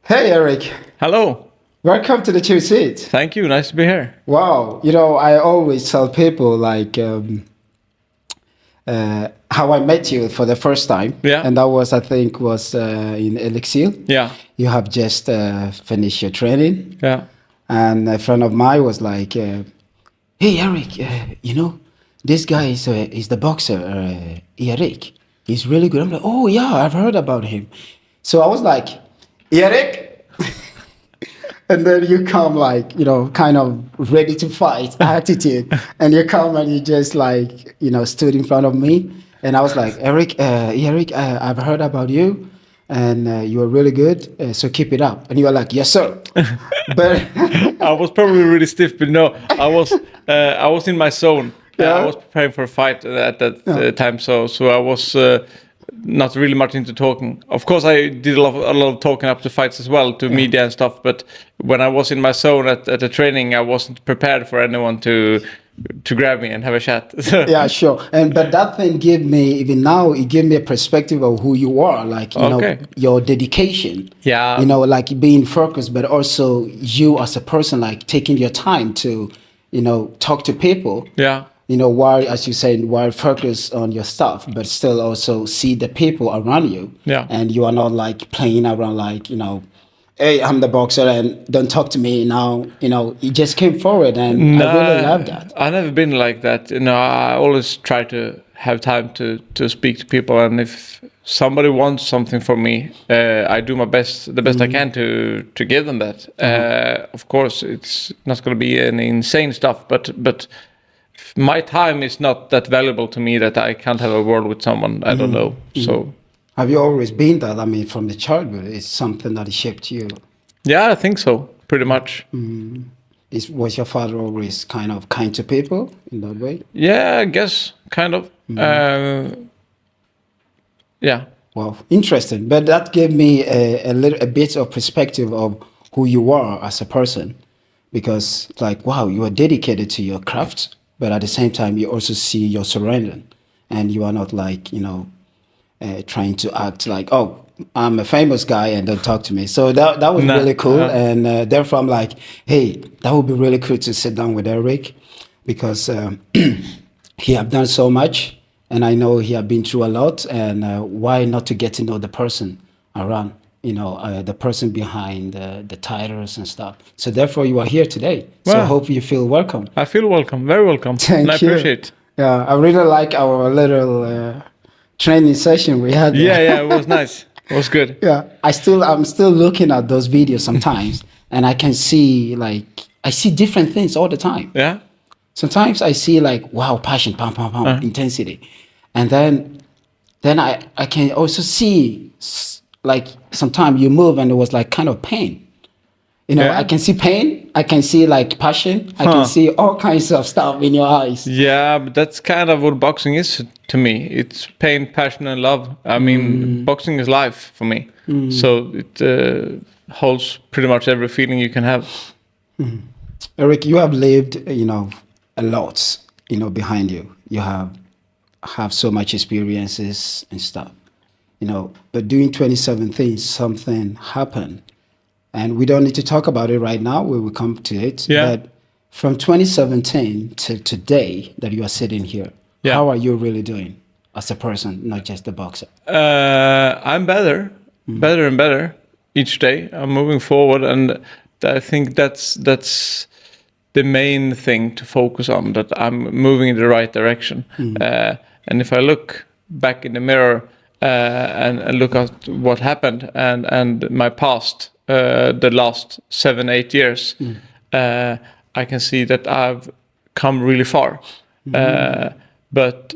Hey, Erik. Hello. Welcome to the Two Seats. Thank you. Nice to be here. Wow. I always tell people how I met you for the first time. Yeah. And that was, I think, in Elixir. Yeah. You have just finished your training. Yeah. And a friend of mine was like, hey, Erik, this guy is the boxer, Erik. He's really good. I'm like, oh, yeah, I've heard about him. So I was like, Erik? And then you come kind of ready to fight attitude. And you come and you just stood in front of me. And I was like, Erik, I've heard about you. And you are really good. So keep it up. And you were like, yes, sir. But I was probably really stiff, but no, I was in my zone. Yeah. I was preparing for a fight at that time. So I was not really much into talking. Of course, I did a lot of talking up to fights as well, to media and stuff. But when I was in my zone at the training, I wasn't prepared for anyone to grab me and have a chat. Yeah, sure. But that thing gave me a perspective of who you are, your dedication. Yeah. Being focused, but also you as a person, taking your time to, talk to people. Yeah. While, as you say, while focus on your stuff, but still also see the people around you. Yeah. And you are not playing around hey, I'm the boxer and don't talk to me now. You just came forward and I really love that. I've never been like that. I always try to have time to speak to people, and if somebody wants something from me, I do the best I can to give them that. Of course, it's not going to be any insane stuff, but my time is not that valuable to me that I can't have a word with someone I don't know. So. Have you always been that? I mean, from the childhood, it's something that shaped you. Yeah, I think so. Pretty much. Was your father always kind to people in that way? Yeah, I guess kind of. Yeah. Wow, interesting. But that gave me a bit of perspective of who you are as a person, because wow, you are dedicated to your craft, but at the same time you also see your surrounding, and you are not trying to act oh, I'm a famous guy and don't talk to me. So that was really cool. And therefore I'm like, hey, that would be really cool to sit down with Erik, because he have done so much and I know he have been through a lot, and why not to get to know the person around, the person behind the titles and stuff. So therefore you are here today. So I hope you feel welcome. I feel welcome, very welcome. Thank you. I appreciate it. Yeah, I really like our little training session we had. Yeah, it was nice. It was good. Yeah, I'm still looking at those videos sometimes, and I can see I see different things all the time. Yeah. Sometimes I see wow, passion, pam, pam, pam, intensity, and then I can also see sometimes you move and it was kind of pain. I can see pain, I can see passion, I can see all kinds of stuff in your eyes. Yeah, but that's kind of what boxing is to me. It's pain, passion, and love. I mean, boxing is life for me. So it holds pretty much every feeling you can have. Erik, you have lived, a lot, behind you. You have so much experiences and stuff, But during 2017, something happened. And we don't need to talk about it right now. We will come to it. Yeah. But from 2017 to today that you are sitting here, how are you really doing as a person, not just a boxer? I'm better and better each day. I'm moving forward, and I think that's the main thing to focus on, that I'm moving in the right direction. And if I look back in the mirror and look at what happened and my past, the last 7-8 years, I can see that I've come really far. But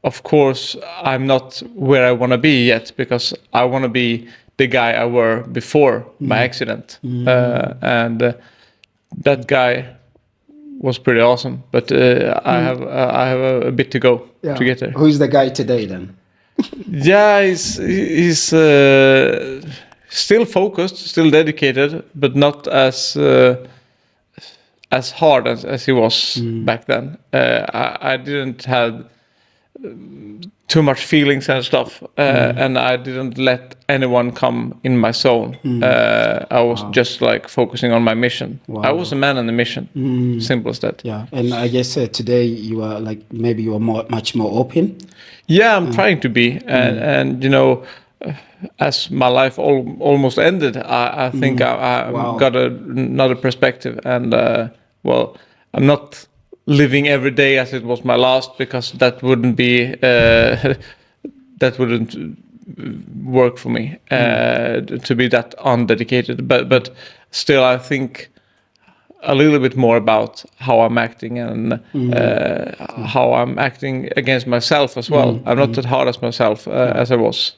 of course, I'm not where I want to be yet, because I want to be the guy I were before my accident. And that guy was pretty awesome. But I have a bit to go to get there. Who's the guy today then? Yeah, he's still focused, still dedicated, but not as hard as he was back then. I didn't have too much feelings and stuff, and I didn't let anyone come in my zone. I was just like focusing on my mission. I was a man on a mission. Simple as that. Yeah, and I guess today you are like maybe you are much more open. Yeah, I'm trying to be, and you know, as my life almost ended, I think I got another perspective, and well, I'm not living every day as it was my last, because that wouldn't be that wouldn't work for me to be that undedicated. But still, I think a little bit more about how I'm acting and how I'm acting against myself as well. I'm not that hard as myself as I was.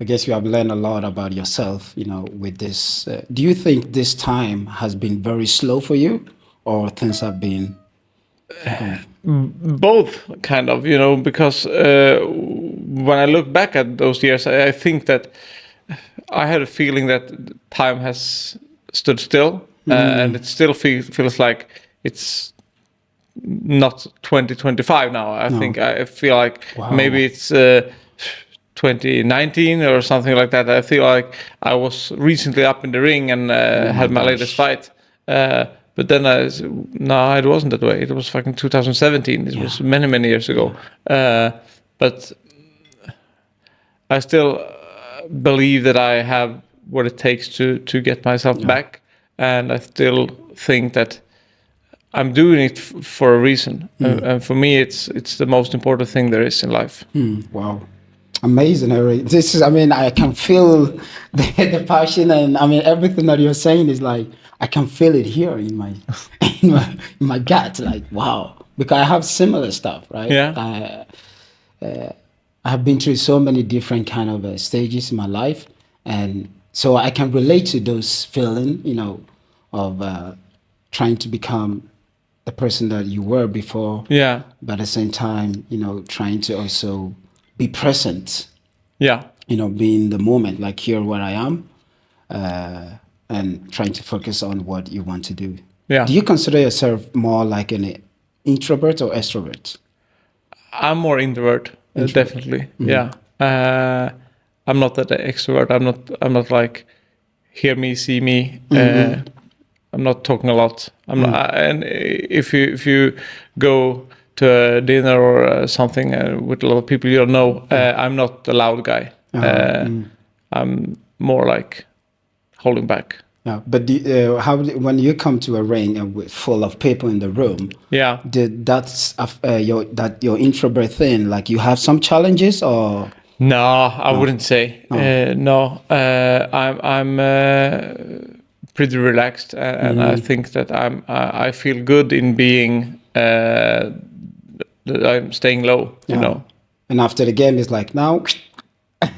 I guess you have learned a lot about yourself, you know, with this. Do you think this time has been very slow for you, or things have been? Both, kind of, you know, because when I look back at those years, I think that I had a feeling that time has stood still, and it still feels like it's not 2025 now. I think I feel like maybe it's 2019 or something like that. I feel like I was recently up in the ring and had my latest fight. But then no, it wasn't that way. It was fucking 2017. It was many years ago. But I still believe that I have what it takes to get myself back, and I still think that I'm doing it for a reason. And for me, it's the most important thing there is in life. Wow. Amazing, Erik. This is, I mean, I can feel the passion, and I mean, everything that you're saying is like, I can feel it here in my in my gut. Like, wow, because I have similar stuff, right? Yeah. I have been through so many different kind of stages in my life, and so I can relate to those feeling, you know, of trying to become the person that you were before. Yeah. But at the same time, you know, trying to also be present. Yeah. You know, be in the moment, like here where I am. And trying to focus on what you want to do. Yeah. Do you consider yourself more like an introvert or extrovert? I'm more introvert. Definitely. Yeah. I'm not that extrovert. I'm not like hear me, see me. I'm not talking a lot. I'm not, and if you go to a dinner or something with a lot of people you don't know, I'm not the loud guy. I'm more like holding back. Yeah, but when you come to a ring and full of people in the room, that's your introvert thing. Like you have some challenges, or no, I wouldn't say. No, I'm pretty relaxed, and I think that I feel good in being that I'm staying low. You know. And after the game, it's like now.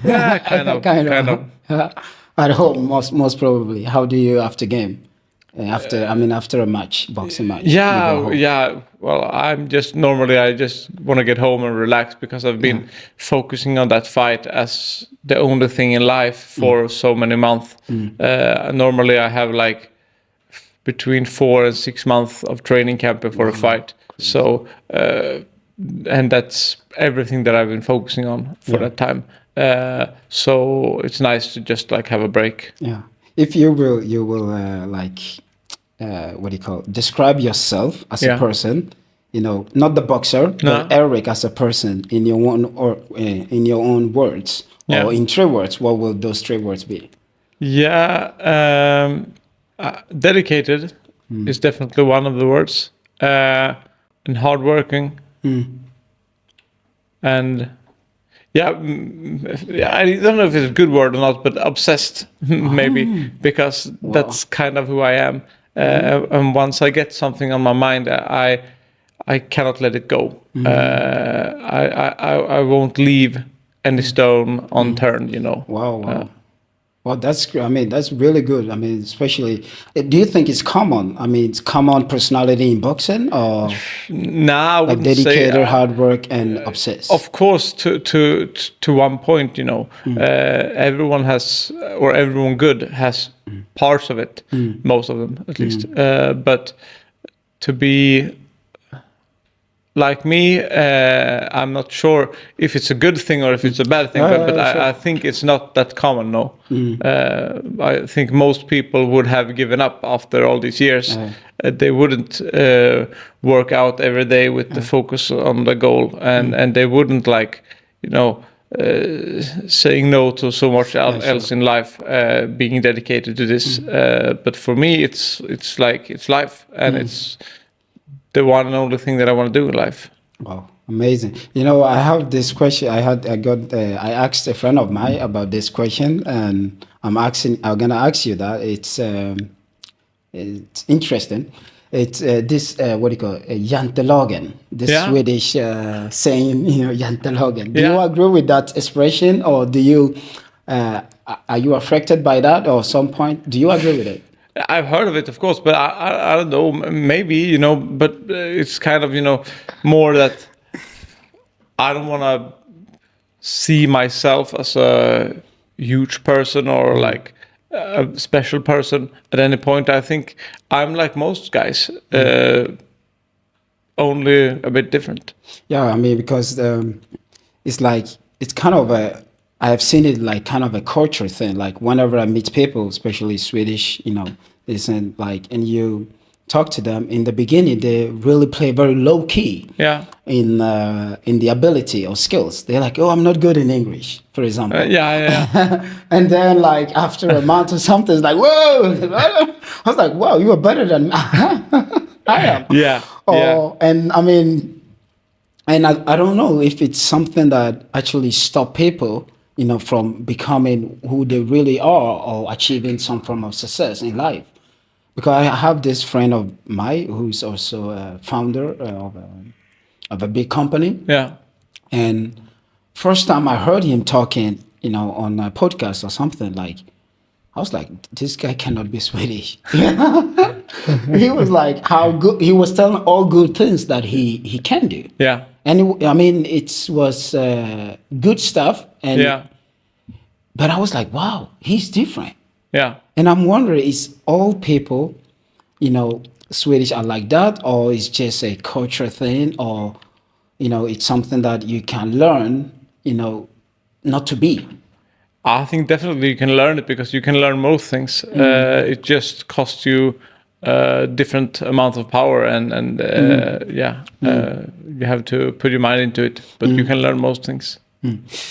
Yeah, kind of. At home, most probably. How do you after game? After a match, boxing match. Yeah. Well, I just want to get home and relax, because I've been focusing on that fight as the only thing in life for so many months. Normally, I have like between 4 and 6 months of training camp before a fight. So, and that's everything that I've been focusing on for that time. So it's nice to just like have a break. Yeah. If you will what do you call it? Describe yourself as a person, you know, not the boxer, but Erik as a person in your own words, or in 3 words. What will those 3 words be? Yeah. Dedicated is definitely one of the words, and hardworking, and I don't know if it's a good word or not, but obsessed maybe, because that's kind of who I am. And once I get something on my mind, I cannot let it go. I won't leave any stone unturned. You know. Wow. Well, that's really good. I mean, especially, do you think it's common? I mean, it's common personality in boxing, or I wouldn't dedicated, say, hard work, and obsessed? Of course, to one point, you know, everyone has, or everyone good has parts of it, most of them at least. But to be like me, I'm not sure if it's a good thing or if it's a bad thing, but Sure. I think it's not that common, no. I think most people would have given up after all these years. They wouldn't work out every day with the focus on the goal, and they wouldn't like, saying no to so much else in life, being dedicated to this. But for me, it's like it's life, and it's the one and only thing that I want to do in life. Wow, amazing. I have this question. I asked a friend of mine about this question, and I'm gonna ask you that. It's interesting. It's this what do you call it? Jantelagen, this Swedish saying, Jantelagen. Do you agree with that expression, or do you are you affected by that, or some point? Do you agree with it? I've heard of it, of course, but I don't know. Maybe, but it's kind of, more that I don't want to see myself as a huge person or like a special person at any point. I think I'm like most guys, only a bit different. Yeah, I mean, because it's like, it's kind of I have seen it like kind of a culture thing. Like whenever I meet people, especially Swedish, listen, like, and you talk to them in the beginning, they really play very low key. Yeah. In the ability or skills. They're like, oh, I'm not good in English, for example. Yeah. And then like after a month or something, it's like, whoa. I was like, wow, you are better than I am. Yeah. And I mean, and I don't know if it's something that actually stop people, from becoming who they really are or achieving some form of success in life. Because I have this friend of mine who's also a founder of a big company. Yeah. And first time I heard him talking, on a podcast or something, like, I was like, this guy cannot be Swedish. He was like, how good, he was telling all good things that he can do. Yeah. And it was good stuff. And but I was like, wow, he's different. Yeah. And I'm wondering, is all people, Swedish are like that, or is just a culture thing, or, it's something that you can learn, not to be? I think definitely you can learn it, because you can learn most things. It just costs you a different amount of power, and you have to put your mind into it, but you can learn most things.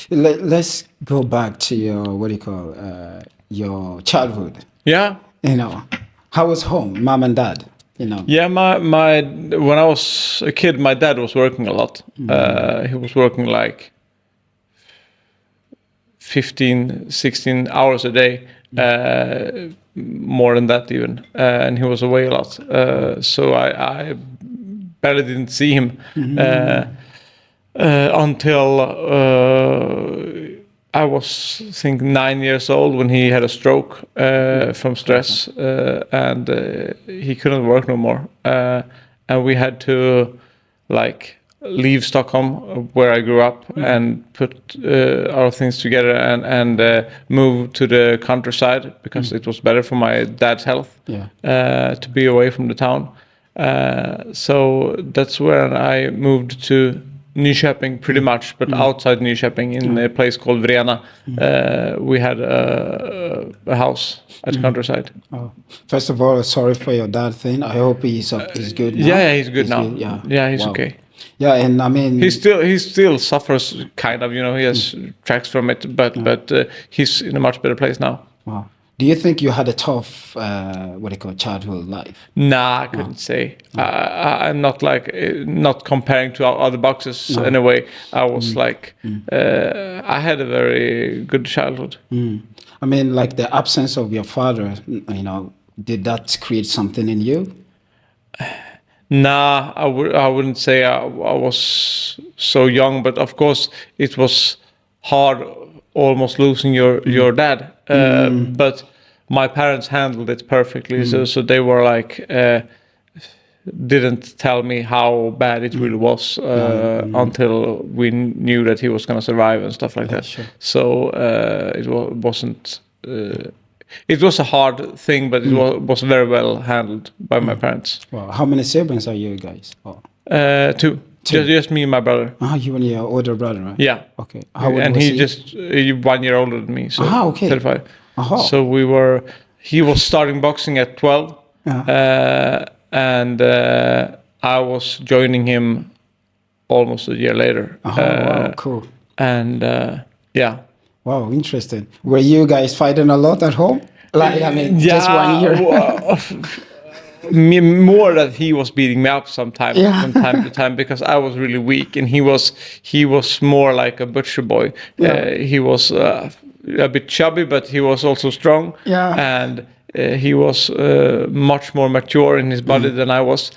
Let's go back to your, your childhood. Yeah. How was home, mom and dad? Yeah, my when I was a kid, my dad was working a lot. He was working like 15, 16 hours a day, more than that even, and he was away a lot. So I barely didn't see him until I was, I think, 9 years old when he had a stroke from stress, and he couldn't work no more. And we had to like leave Stockholm, where I grew up, and put our things together and move to the countryside, because it was better for my dad's health to be away from the town. So that's where I moved to Nyköping, pretty much, but outside Nyköping, in a place called Vrena. We had a house at the countryside. Oh. First of all, sorry for your dad thing. I hope he's good now. Yeah, he's good now. Good, yeah, he's wow. okay. Yeah, and I mean, he still suffers kind of. He has tracks from it, but he's in a much better place now. Wow. Do you think you had a tough, childhood life? Nah, I couldn't say. I'm not like, not comparing to other boxes anyway. I was like, I had a very good childhood. I mean, like the absence of your father, did that create something in you? Nah, I wouldn't say I was so young, but of course it was hard almost losing your dad. But my parents handled it perfectly. So they were like, didn't tell me how bad it really was until we knew that he was going to survive and stuff like that. Sure. So it wasn't. It was a hard thing, but it was very well handled by my parents. Wow. How many siblings are you guys? Oh. 2. Just me and my brother. You and your older brother, right? Yeah. Okay. How old and was he just 1 year older than me. So okay. 35. So He was starting boxing at 12, and I was joining him almost a year later. Wow, cool. And yeah. Wow, interesting. Were you guys fighting a lot at home? Like, I mean, just 1 year. More that he was beating me up sometimes from time to time, because I was really weak, and he was more like a butcher boy. He was a bit chubby, but he was also strong. And he was much more mature in his body than I was.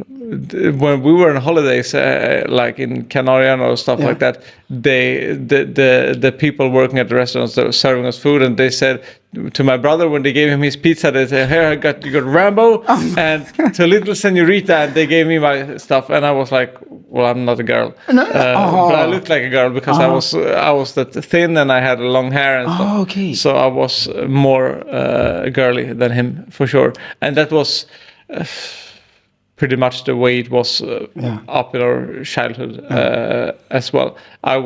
When we were on holidays, like in Canarian or stuff like that, the people working at the restaurants that were serving us food, and they said to my brother when they gave him his pizza, they said, "Here, you got Rambo," and to little Senorita, and they gave me my stuff, and I was like, "Well, I'm not a girl," but I looked like a girl because I was that thin and I had long hair and stuff. Okay. So I was more girly than him for sure, and that was. Pretty much the way it was up in our childhood as well. I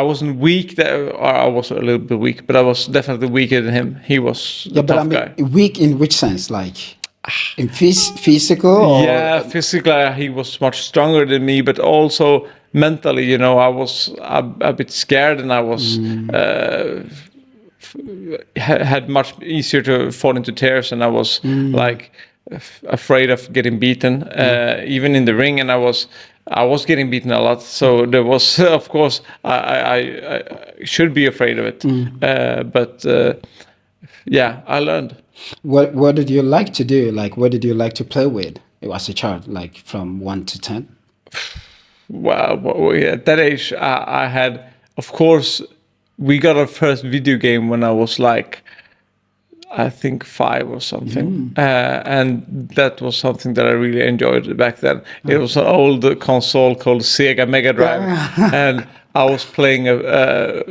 wasn't weak, or I was a little bit weak, but I was definitely weaker than him. He was a tough guy. Weak in which sense? Like in physical? Or? Yeah, physically he was much stronger than me, but also mentally, I was a bit scared, and I was had much easier to fall into tears, and I was like afraid of getting beaten, even in the ring, and I was getting beaten a lot. So there was, of course, I should be afraid of it. But I learned. What did you like to do? Like, what did you like to play with as a child? Like from 1 to 10? Well, at that age, I had, of course, we got our first video game when I was like, I think 5 or something, and that was something that I really enjoyed back then. It was an old console called Sega Mega Drive, and I was playing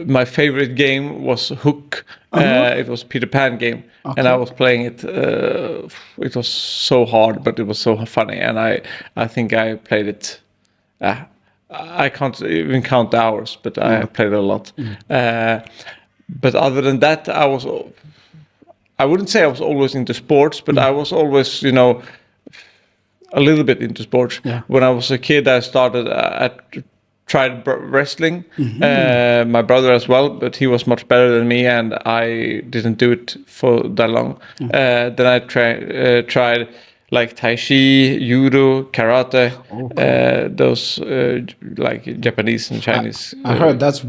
my favorite game was Hook. It was Peter Pan game, and I was playing it. It was so hard, but it was so funny, and I think I played it. I can't even count the hours, but I played it a lot. But other than that, I wouldn't say I was always into sports, but I was always, a little bit into sports. When I was a kid, I started, tried wrestling, my brother as well, but he was much better than me, and I didn't do it for that long. Then I tried like Tai Chi, Judo, Karate, those like Japanese and Chinese. I heard that's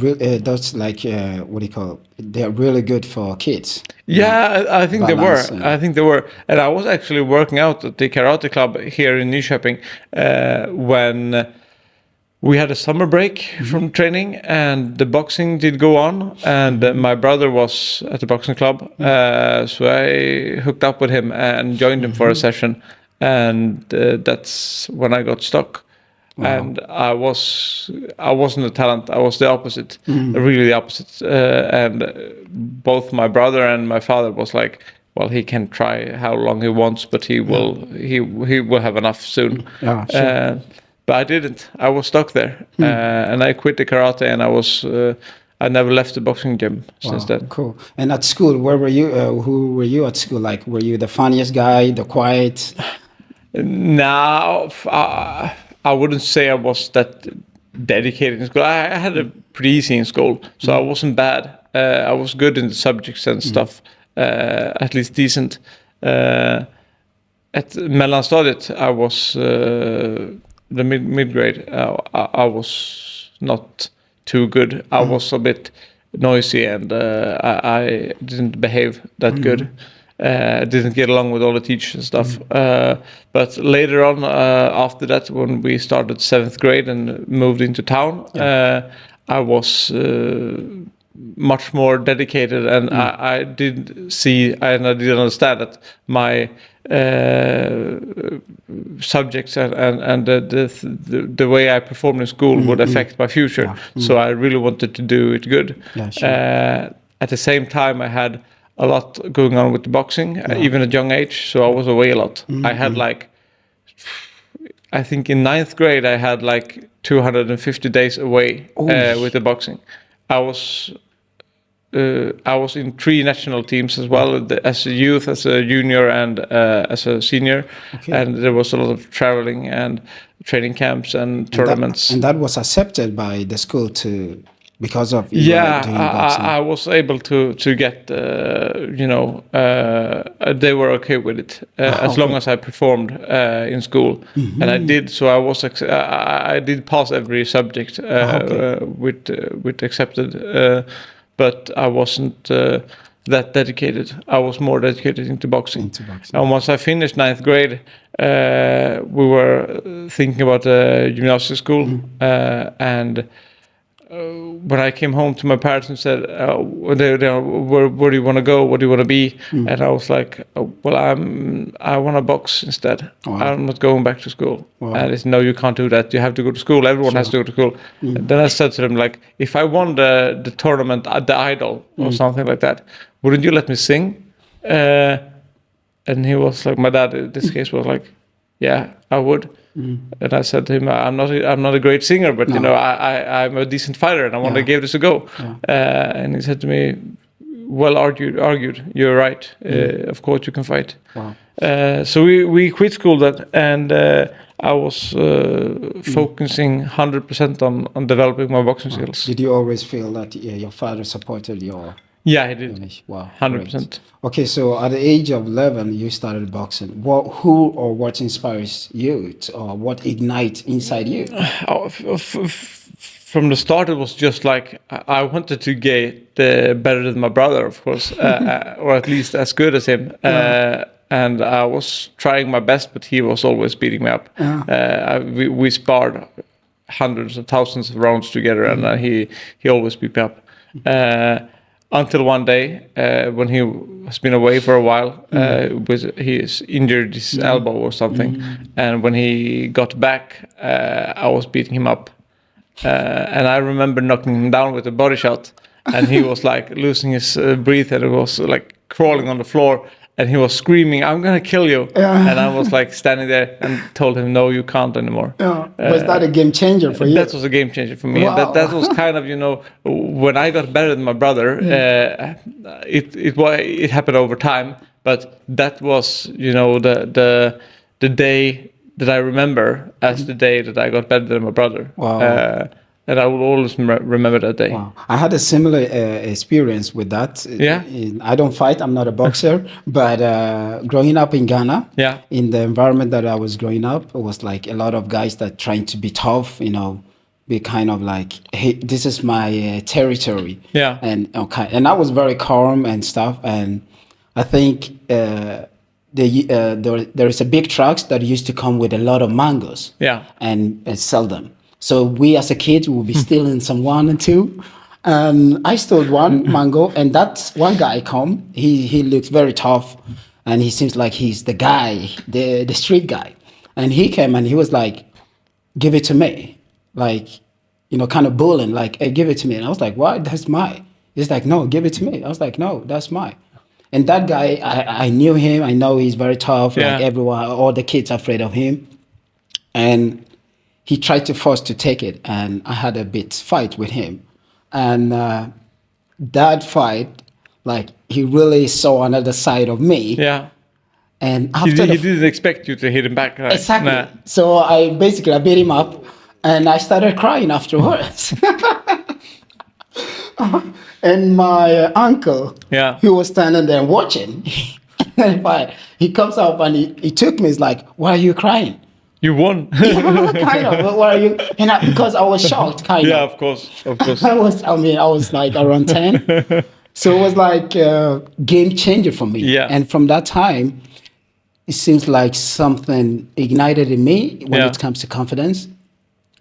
like, what do you call it? They're really good for kids. Yeah, I think they were. And... I think they were. And I was actually working out at the karate club here in Nyköping when we had a summer break from training, and the boxing did go on, and my brother was at the boxing club, so I hooked up with him and joined him for a session, and that's when I got stuck. And I wasn't a talent. I was the opposite, really the opposite. And both my brother and my father was like, well, he can try how long he wants, but he will have enough soon. But I didn't. I was stuck there, and I quit the karate, and I never left the boxing gym since then. Cool. And at school, where were you? Who were you at school? Like, were you the funniest guy, the quiet? No, I wouldn't say I was that dedicated in school. I had a pretty easy in school, so I wasn't bad. I was good in the subjects and stuff, at least decent. At mellanstadiet, I was the mid grade. I was not too good. I was a bit noisy, and I didn't behave that good. Didn't get along with all the teachers and stuff. But later on, after that, when we started 7th grade and moved into town, I was much more dedicated, and I did see and I did understand that my subjects and the way I performed in school would affect my future. So I really wanted to do it good. At the same time, I had a lot going on with the boxing, even at a young age. So I was away a lot. I had like I think in 9th grade I had like 250 days away with the boxing. I was in 3 national teams as well, as a youth, as a junior, and as a senior. Okay. And there was a lot of traveling and training camps and tournaments. And that was accepted by the school because of you doing boxing. I was able to get, they were okay with it as long as I performed in school, and I did. So I did pass every subject with accepted. But I wasn't that dedicated. I was more dedicated into boxing. And once I finished 9th grade, we were thinking about gymnasium school. And when I came home to my parents and said, where do you want to go? What do you want to be? And I was like, I want to box instead. Wow. I'm not going back to school. Wow. And they said, no, you can't do that. You have to go to school. Everyone has to go to school. And then I said to them, like, if I won the tournament at the Idol or something like that, wouldn't you let me sing? And he was like, my dad in this case was like, yeah, I would. And I said to him, I'm not a great singer, but I'm a decent fighter, and I want to give this a go. And he said to me, well argued. You're right. Of course you can fight. Wow. So we quit school then, and I was focusing 100% on developing my boxing skills. Did you always feel that your father supported your? Yeah, he did. Wow, 100%. Great. Okay, so at the age of 11, you started boxing. Who or what inspires you, or what ignites inside you? From the start, it was just like I wanted to get better than my brother, of course, or at least as good as him. And I was trying my best, but he was always beating me up. We sparred hundreds of thousands of rounds together, and he always beat me up. Until one day, when he has been away for a while, he injured his elbow or something, and when he got back, I was beating him up, and I remember knocking him down with a body shot, and he was like losing his breath, and it was like crawling on the floor, and he was screaming, "I'm gonna kill you!" And I was like standing there and told him, "No, you can't anymore." Was that a game changer for you? That was a game changer for me. Wow. That was kind of, when I got better than my brother, it happened over time. But that was, the day that I remember as the day that I got better than my brother. Wow. And I will always remember that day. Wow. I had a similar experience with that. Yeah. I don't fight. I'm not a boxer. But growing up in Ghana, in the environment that I was growing up, it was like a lot of guys that trying to be tough, be kind of like, hey, this is my territory. Yeah. And I was very calm and stuff. And I think there is a big trucks that used to come with a lot of mangoes. Yeah. And sell them. So we as a kid will be stealing some 1 and 2. I stole one mango, and that one guy come. He looks very tough, and he seems like he's the guy, the street guy. And he came and he was like, "Give it to me," like, kind of bullying, like, "Hey, give it to me." And I was like, "What? That's mine." He's like, "No, give it to me." I was like, "No, that's mine." And that guy, I knew him. I know he's very tough. Yeah. Like everyone, all the kids are afraid of him, and he tried to force to take it, and I had a bit fight with him. And that fight, like, he really saw another side of me. Yeah. And after he didn't expect you to hit him back, right? Exactly. Nah. So I beat him up, and I started crying afterwards. And my uncle, he was standing there watching. He comes up and he took me. He's like, "Why are you crying?" You won. Kind of. Why are you? And because I was shocked, kind of. Yeah, of course. I was like around 10. So it was like a game changer for me. Yeah. And from that time, it seems like something ignited in me when it comes to confidence.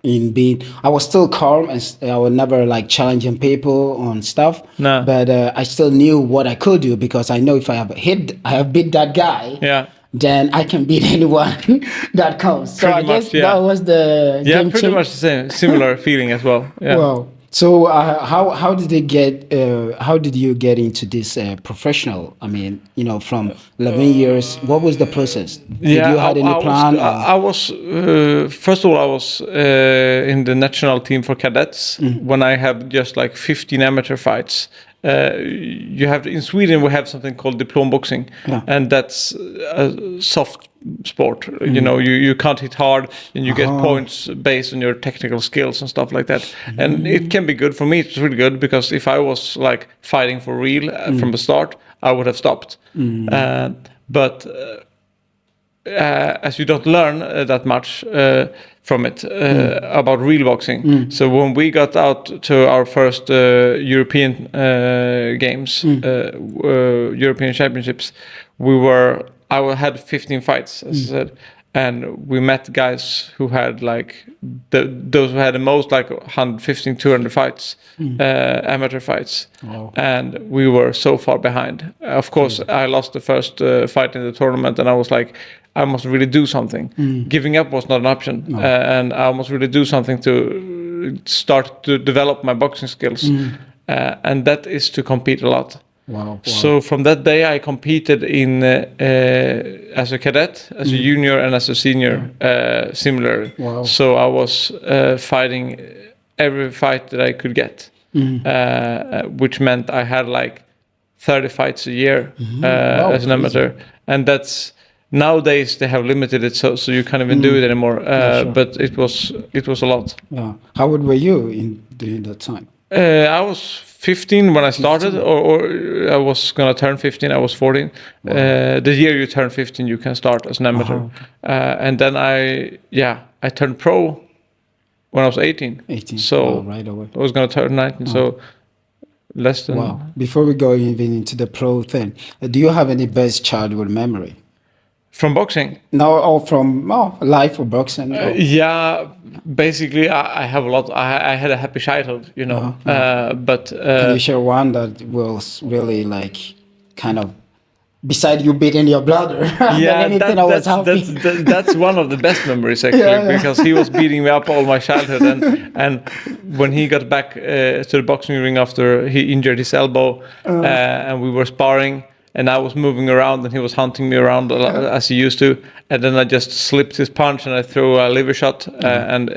I was still calm, and I was never like challenging people on stuff. No. But I still knew what I could do, because I know if I have beat that guy. Yeah. Then I can beat anyone that comes. So I guess that was the game pretty much the same, similar feeling as well. Yeah. Well, So how did they get? How did you get into this professional? I mean, from 11 years. What was the process? Did you had any plan? I was first of all, I was in the national team for cadets when I had just like 15 amateur fights. You have in Sweden we have something called diploma boxing, and that's a soft sport. You can't hit hard, and you get points based on your technical skills and stuff like that. And it can be good for me. It's really good because if I was like fighting for real from the start, I would have stopped. But as you don't learn that much from it about real boxing. So when we got out to our first European games, European championships, I had 15 fights, as I said, and we met guys who had like those who had the most, like 115, 200 fights, amateur fights, and we were so far behind. Of course, I lost the first fight in the tournament, and I was like, I must really do something. Giving up was not an option, and I must really do something to start to develop my boxing skills, and that is to compete a lot. Wow. So from that day, I competed in as a cadet, as a junior, and as a senior, similarly. Wow. So I was fighting every fight that I could get, which meant I had like 30 fights a year as an amateur, and that's. Nowadays they have limited it, so you can't even do it anymore. But it was a lot. Yeah. How old were you during that time? I was 15 when I started, or I was gonna turn 15. I was 14. The year you turn 15, you can start as an amateur. And then I turned pro when I was 18. 18. So right away. I was gonna turn 19. So less than. Wow. Before we go even into the pro thing, do you have any best childhood memory? From boxing? No, or from life or boxing? Yeah, basically, I have a lot. I had a happy childhood, but can you share one that was really like kind of beside you beating your brother? That's one of the best memories actually, because he was beating me up all my childhood, and when he got back to the boxing ring after he injured his elbow, and we were sparring. And I was moving around, and he was hunting me around as he used to. And then I just slipped his punch, and I threw a liver shot, and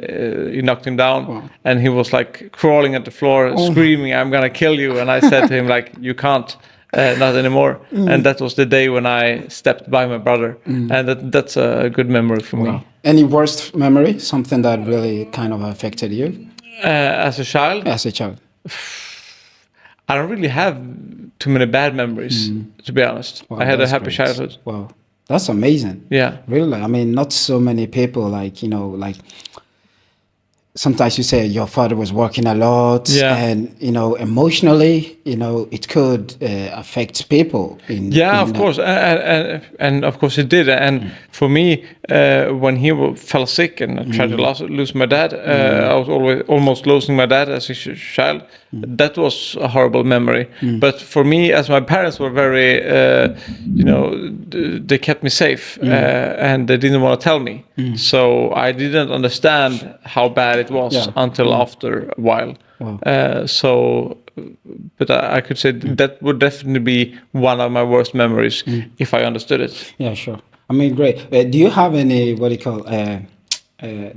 he knocked him down. Wow. And he was like crawling at the floor, screaming, "I'm gonna kill you!" And I said to him, like, "You can't, not anymore." And that was the day when I stepped by my brother, and that's a good memory for me. Any worst memory? Something that really kind of affected you as a child? As a child. I don't really have too many bad memories, to be honest. Wow, I had a happy great. childhood. Wow, that's amazing. Yeah, really. I mean, not so many people like sometimes you say your father was working a lot, and emotionally, it could affect people. Of course, and of course it did. And for me, when he fell sick and I tried to lose my dad, I was almost losing my dad as a child. That was a horrible memory. But for me, as my parents were very, they kept me safe, and they didn't want to tell me. So I didn't understand how bad it was until after a while. Wow. But I could say that would definitely be one of my worst memories if I understood it. Yeah, sure. I mean, great. Do you have any,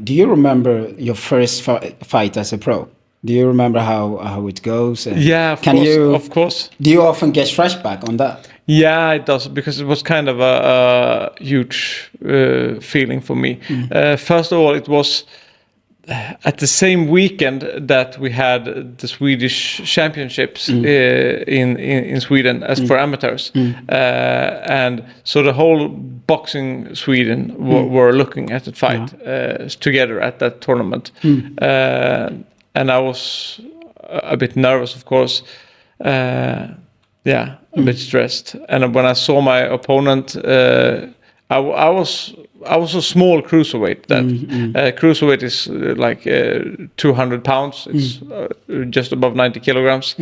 do you remember your first fight as a pro? Do you remember how it goes? Yeah, of course. Do you often get flashback on that? Yeah, it does, because it was kind of a huge feeling for me. First of all, it was at the same weekend that we had the Swedish championships in Sweden as for amateurs, and so the whole boxing Sweden were looking at the fight together at that tournament, and I was a bit nervous, of course, a bit stressed. And when I saw my opponent, I I was a small cruiserweight then. Cruiserweight is 200 pounds. It's just above 90 kilograms.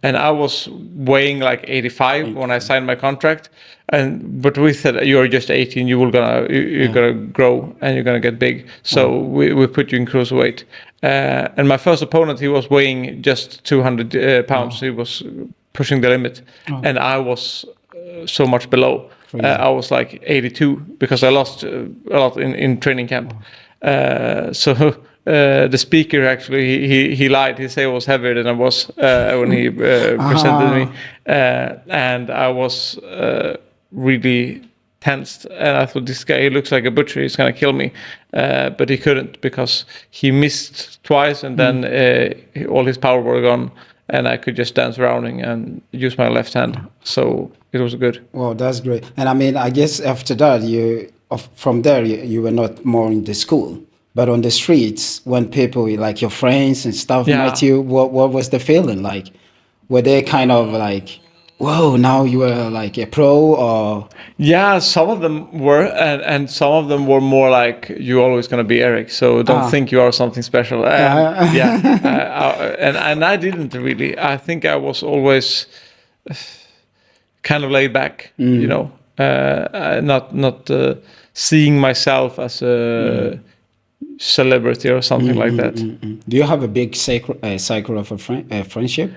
And I was weighing like 85 when I signed my contract. But we said, you're just 18, you're gonna grow and you're gonna get big. So we put you in cruiserweight. And my first opponent, he was weighing just 200 pounds. He was pushing the limit. And I was so much below. I was like 82 because I lost a lot in training camp. So the speaker actually he lied. He said I was heavier than I was when he presented me, and I was really tensed. And I thought, this guy, he looks like a butcher. He's gonna kill me, but he couldn't because he missed twice, and then all his power were gone, and I could just dance around and use my left hand. So it was good. Wow, that's great. And I mean, I guess after that, from there, you were not more in the school, but on the streets, when people like your friends and stuff met you, what was the feeling like? Were they kind of like, whoa, now you are like a pro, or? Yeah, some of them were, and some of them were more like, you're always going to be Erik, so don't think you are something special. And I didn't really. I think I was always kind of laid back, not seeing myself as a celebrity or something like that. Do you have a big cycle of friendship?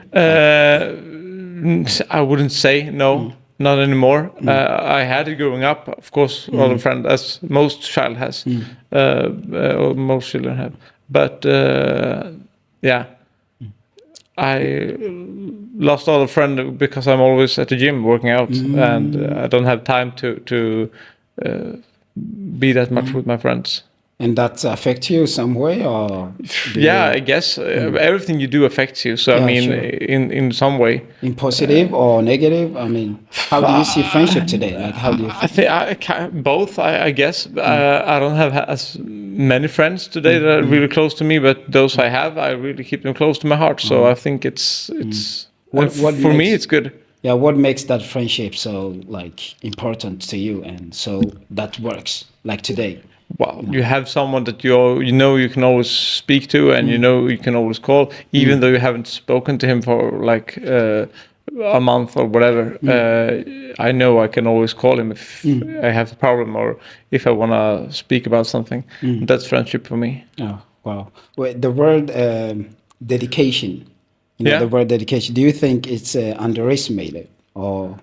I wouldn't say no, not anymore. I had it growing up, of course, all the friends, as most child has, or most children have. But I lost all the friends because I'm always at the gym working out, and I don't have time to be that much with my friends. And that affects you some way, or? I guess everything you do affects you. So I mean, sure. in some way. In positive or negative? I mean, how do you see friendship today? Like, how do you? I think both. I guess I don't have as many friends today that are really close to me, but those I have, I really keep them close to my heart. So I think it's for me, it's good. Yeah, what makes that friendship so like important to you, and so that works like today? Well, you have someone that you can always speak to, and you can always call, even though you haven't spoken to him for like a month or whatever. I know I can always call him if I have a problem or if I want to speak about something. That's friendship for me. Oh, wow. Well, the word dedication, the word dedication, do you think it's underestimated or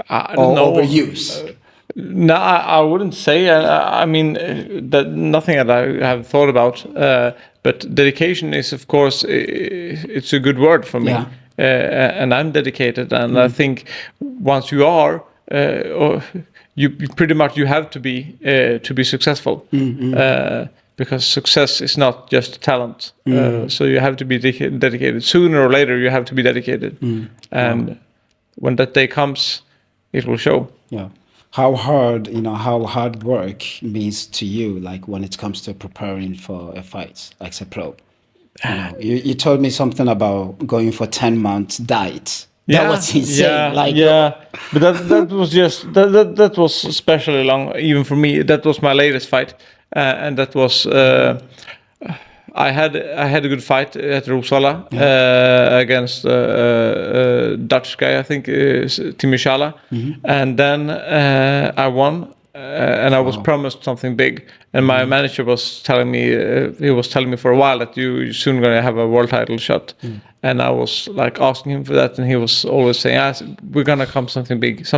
overused? No, I wouldn't say. I mean, that nothing that I have thought about. But dedication is, of course, it's a good word for me. And I'm dedicated. And I think once you are, you pretty much you have to be successful. Because success is not just talent. So you have to be dedicated. Sooner or later, you have to be dedicated. And when that day comes, it will show. Yeah. How hard work means to you, like when it comes to preparing for a fight, like a pro. You told me something about going for 10 months diet. That was insane. But that was just that was especially long, even for me. That was my latest fight, and that was. I had a good fight at Rosala against a Dutch guy, I think, Timishala, and then I won, and I was promised something big. And my manager was telling me, for a while that you're soon going to have a world title shot. And I was like asking him for that, and he was always saying, "We're gonna come something big is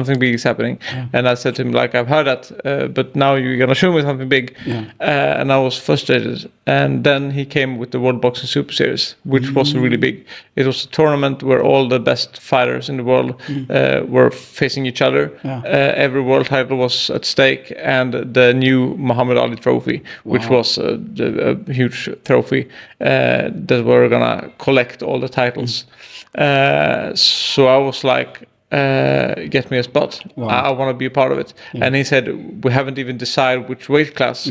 happening." And I said to him, like, "I've heard that, but now you're gonna show me something big." And I was frustrated. And then he came with the World Boxing Super Series, which was really big. It was a tournament where all the best fighters in the world were facing each other. Every world title was at stake, and the new Muhammad Ali trophy, which was a huge trophy that we're gonna collect all the titles. So I was like, get me a spot. I want to be a part of it. And he said, we haven't even decided which weight class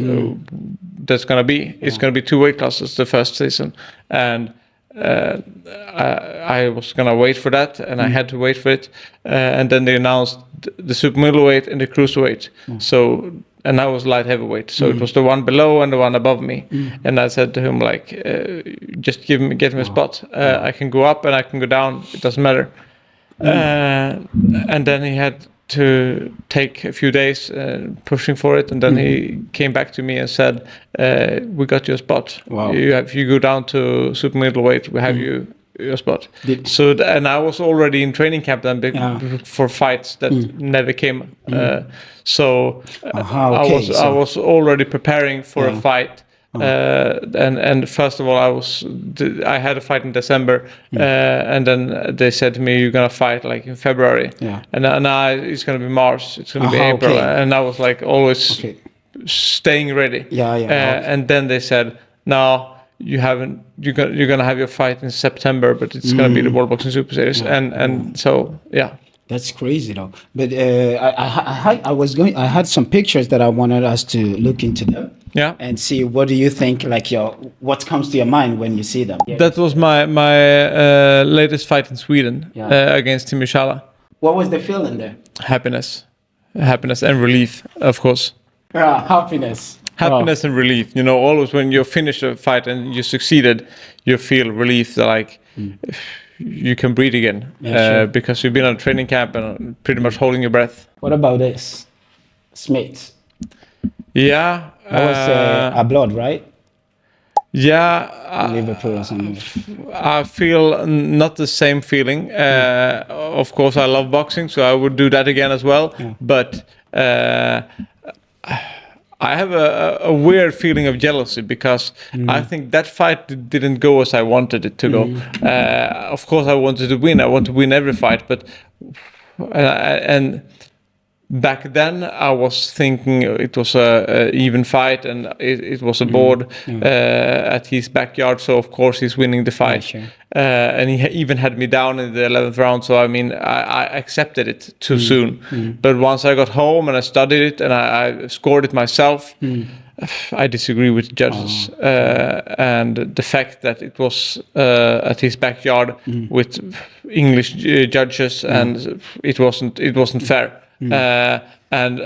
that's going to be. It's going to be 2 weight classes the first season. And I was going to wait for that, and I had to wait for it. And then they announced the super middleweight and the cruiserweight. So and I was light heavyweight, so it was the one below and the one above me. And I said to him, like, just get me a spot. I can go up and I can go down. It doesn't matter. And then he had to take a few days pushing for it, and then he came back to me and said, "We got you a spot. Wow. If you go down to super middleweight, we have you." Your spot. And I was already in training camp then for fights that never came. I was already preparing for a fight. And first of all, I had a fight in December, and then they said to me, "You're gonna fight like in February," and now it's gonna be March. It's gonna be April, and I was like always staying ready. And then they said, "No. You haven't. You're gonna have your fight in September, but it's gonna be the World Boxing Super Series." And so That's crazy though. But I had some pictures that I wanted us to look into them. Yeah. And see, what do you think? Like what comes to your mind when you see them? That was my latest fight in Sweden against Timmy Shala. What was the feeling there? Happiness and relief, of course. Happiness. Happiness and relief. You know, always when you finish a fight and you succeeded, you feel relief that like you can breathe again, because you've been on a training camp and pretty much holding your breath. What about this, Smith? Yeah, that was a blood, right? Yeah, Liverpool or something. I feel not the same feeling. Of course, I love boxing, so I would do that again as well. But I have a weird feeling of jealousy because I think that fight didn't go as I wanted it to go. Of course, I wanted to win. I want to win every fight, but and back then I was thinking it was a even fight, and it was a board at his backyard. So of course he's winning the fight, and he even had me down in the 11th round. So I mean, I accepted it too soon. But once I got home and I studied it and I scored it myself, I disagree with the judges, and the fact that it was at his backyard with English judges, and it wasn't fair. And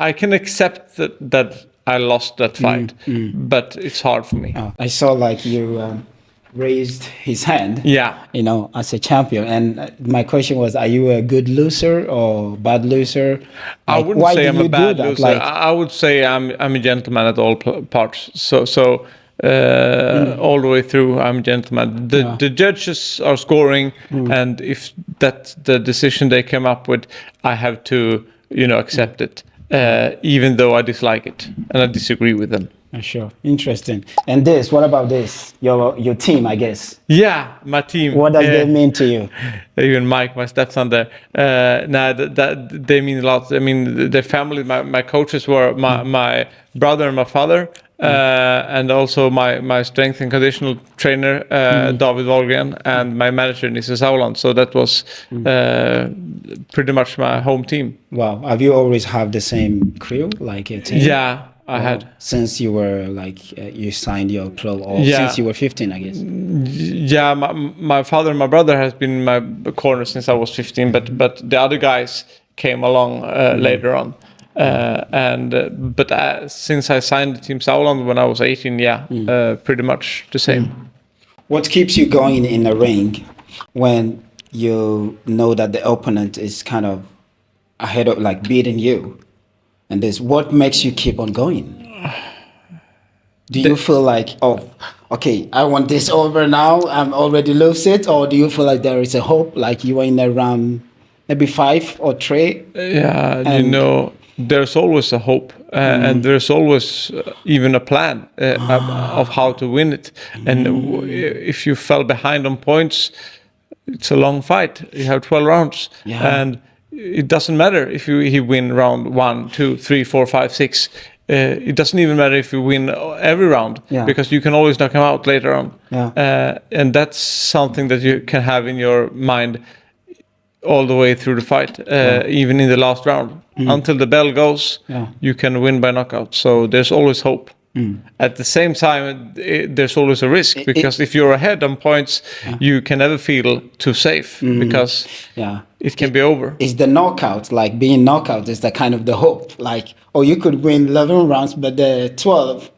I can accept that I lost that fight, but it's hard for me. I saw like you raised his hand, you know, as a champion. And my question was, are you a good loser or bad loser? Like, I wouldn't say I'm a bad loser. Like, I would say I'm a gentleman at all parts. So all the way through, I'm a gentleman. The judges are scoring, and if that's the decision they came up with, I have to, accept it, even though I dislike it and I disagree with them. Sure, interesting. And what about this? Your team, I guess. Yeah, my team. What does that mean to you? Even Mike, my stepson there. That they mean a lot. I mean, the family. My coaches were my brother and my father. And also my strength and conditional trainer, David Wahlgren, and my manager, Nisse Sauland. So that was pretty much my home team. Wow. Have you always had the same crew, like a team? Yeah, I had. Since you were you signed your pro, or since you were 15, I guess. Yeah, my father and my brother has been in my corner since I was 15, but the other guys came along later on. But since I signed Team Sauland when I was 18, pretty much the same. What keeps you going in a ring when you know that the opponent is kind of ahead of, like, beating you? And what makes you keep on going? Do you feel like, oh, okay, I want this over now, I'm already lose it? Or do you feel like there is a hope, like you are in around maybe 5 or 3? Yeah, there's always a hope, and there's always even a plan of how to win it. And if you fell behind on points, it's a long fight. You have 12 rounds, and it doesn't matter if he win round 1, 2, 3, 4, 5, 6. It doesn't even matter if you win every round, because you can always knock him out later on. And that's something that you can have in your mind all the way through the fight, even in the last round. Until the bell goes, you can win by knockout. So there's always hope. At the same time, there's always a risk because if you're ahead on points, you can never feel too safe because it can be over. It's the knockout, like being knockout is the kind of the hope. Like, oh, you could win 11 rounds, but the 12,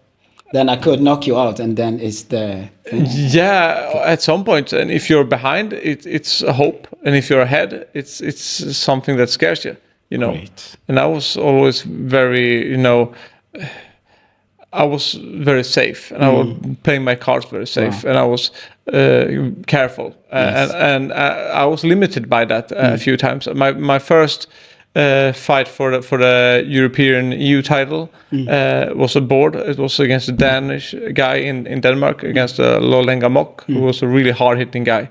then I could knock you out, and then it's the... Yeah, at some point, and if you're behind, it's a hope, and if you're ahead, it's something that scares you, you know. Great. And I was always very, you know, I was very safe, and I was playing my cards very safe, and I was careful, and I was limited by that a few times. My first fight for the European EU title was a board. It was against a Danish guy in Denmark, against Lolenga Mok, who was a really hard-hitting guy.